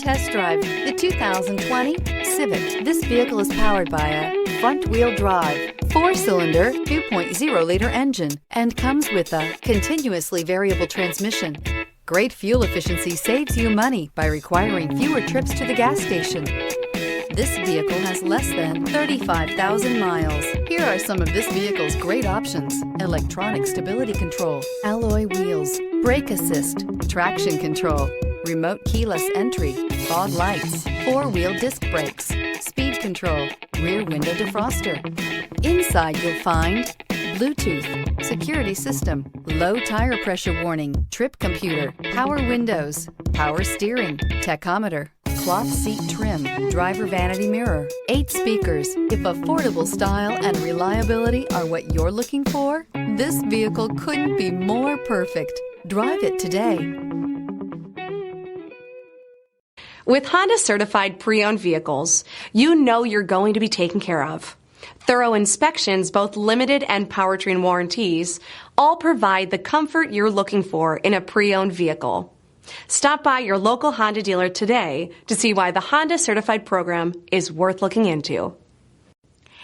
test drive the 2020 Civic. This vehicle is powered by a front-wheel drive, 4-cylinder, 2.0-liter engine, and comes with a continuously variable transmission. Great fuel efficiency saves you money by requiring fewer trips to the gas station. This vehicle has less than 35,000 miles. Here are some of this vehicle's great options: electronic stability control, alloy wheels, brake assist, traction control, remote keyless entry, fog lights, 4-wheel disc brakes, speed control, rear window defroster. Inside you'll find Bluetooth, security system, low tire pressure warning, trip computer, power windows, power steering, tachometer, cloth seat trim, driver vanity mirror, 8 speakers. If affordable style and reliability are what you're looking for, this vehicle couldn't be more perfect. Drive it today. With Honda certified pre-owned vehicles, you know you're going to be taken care of. Thorough inspections, both limited and powertrain warranties, all provide the comfort you're looking for in a pre-owned vehicle. Stop by your local Honda dealer today to see why the Honda Certified program is worth looking into.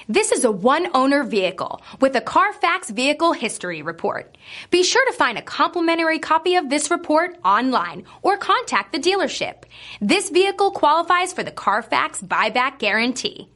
This is a one-owner vehicle with a CARFAX Vehicle History Report. Be sure to find a complimentary copy of this report online or contact the dealership. This vehicle qualifies for the CARFAX Buyback Guarantee.